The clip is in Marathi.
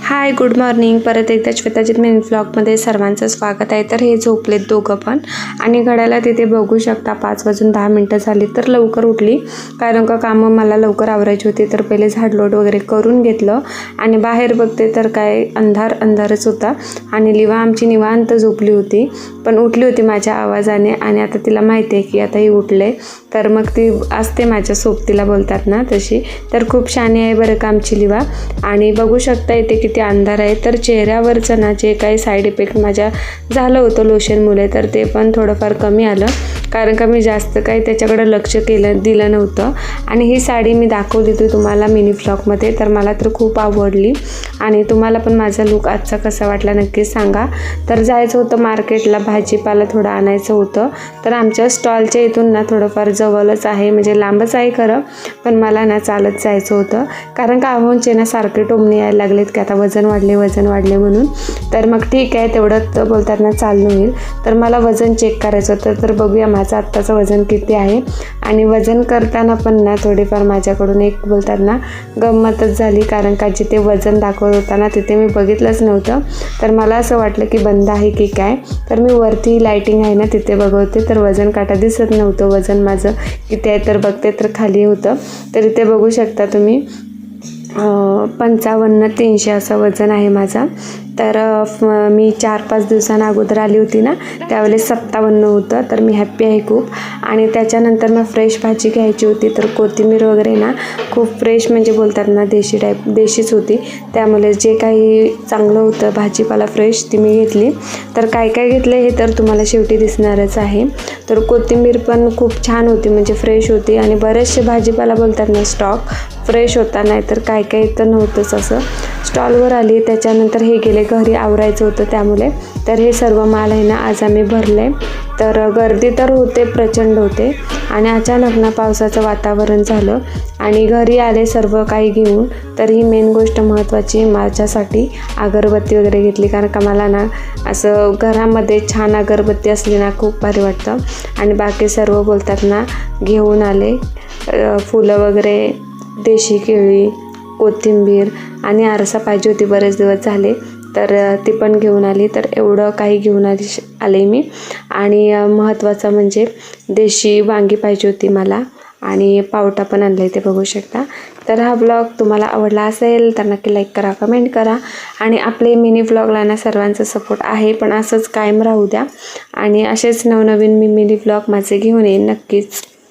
हाय, गुड मॉर्निंग. परत एकदा श्वेताजित मिनी व्लॉगमध्ये सर्वांचं स्वागत आहे. तर हे झोपलेत दोघं पण आणि घड्याला तिथे बघू शकता 5:10 झाली. तर लवकर उठली कारण का कामं मला लवकर आवरायची होती. तर पहिले झाडलोट वगैरे करून घेतलं आणि बाहेर बघते तर काय अंधारच होता आणि लिवा आमची निवांत झोपली होती, पण उठली होती माझ्या आवाजाने. आणि आता तिला माहिती आहे की आता ही उठले, तर मग ती असते माझ्या सोबतीला बोलतात ना तशी. तर खूप शानी आहे बरं का आमची लिवा. आणि बघू शकता इथे किती अंधार आहे. तर चेहऱ्यावरचं ना जे काही साईड इफेक्ट माझ्या झालं होतं लोशनमुळे, तर ते पण थोडंफार कमी आलं कारण का मी जास्त काही त्याच्याकडे लक्ष दिलं नव्हतं. आणि ही साडी मी दाखवली होती तुम्हाला मिनी व्लॉगमध्ये, तर मला तर खूप आवडली. आणि तुम्हाला पण माझा लुक आजचा कसा वाटला नक्कीच सांगा. तर जायचं होतं मार्केटला, भाजीपाला थोडं आणायचं होतं. तर आमच्या स्टॉलच्या इथून ना थोडंफार जवळच आहे, म्हणजे लांबच आहे खरं, पण मला ना चालत जायचं होतं कारण का आहोंचे ना सारखे टोमणे यायला लागलेत की आता वजन वाढले म्हणून. तर मग ठीक आहे, तेवढंच बोलतात ना चालणं होईल. तर मला वजन चेक करायचं होतं. तर बघूया माझं आत्ताचं वजन किती आहे. आणि वजन करताना पण ना थोडीफार माझ्याकडून एक बोलतात ना गंमतच झाली कारण का जिथे वजन दाखवत होता ना तिथे मी बघितलंच नव्हतं. तर मला असं वाटलं की बंद आहे की काय. तर मी वरती लाईटिंग आहे ना तिथे बघवते, तर वजन काटा दिसत नव्हतं. वजन माझं किती आहे तर बघते तर खाली होतं. तर इथे बघू शकता तुम्ही 55-300 असं वजन आहे माझा. तर मी 4-5 दिवसांना अगोदर आली होती ना त्यावेळेस 57 होतं. तर मी हॅप्पी आहे खूप. आणि त्याच्यानंतर मग फ्रेश भाजी घ्यायची होती. तर कोथिंबीर वगैरे ना खूप फ्रेश म्हणजे बोलतात ना देशीच होती, त्यामुळे जे काही चांगलं होतं भाजीपाला फ्रेश ती मी घेतली. तर काय काय घेतलं हे तर तुम्हाला शेवटी दिसणारच आहे. तर कोथिंबीर पण खूप छान होती, म्हणजे फ्रेश होती. आणि बरेचसे भाजीपाला बोलतात ना स्टॉक फ्रेश होता, नाही तर काय काय तर नव्हतंच. असं स्टॉलवर आली, त्याच्यानंतर हे गेले घरी आवरायचं होतं त्यामुळे. तर हे सर्व माल आहे ना आज आम्ही भरले. तर गर्दी तर होते, प्रचंड होते. आणि अचानक ना पावसाचं वातावरण झालं आणि घरी आले सर्व काही घेऊन. तर ही मेन गोष्ट महत्त्वाची माझ्यासाठी अगरबत्ती वगैरे घेतली कारण का मला ना असं घरामध्ये छान अगरबत्ती असली ना खूप भारी वाटतं. आणि बाकी सर्व बोलतात ना घेऊन आले, फुलं वगैरे, देशी केळी, कोथिंबीर आणि आरसा पाहिजे होती, बरेच दिवस झाले, तर ती पण घेऊन आली. तर एवढं काही घेऊन आले मी. आणि महत्त्वाचं म्हणजे देशी वांगी पाहिजे होती मला आणि पावटा पण आणला इथे बघू शकता. तर हा ब्लॉग तुम्हाला आवडला असेल तर नक्की लाईक करा, कमेंट करा. आणि आपले मिनी व्लॉगला ना सर्वांचा सपोर्ट आहे, पण असंच कायम राहू द्या. आणि असेच नवनवीन मी मिनी व्लॉग माझे घेऊन येईन नक्कीच.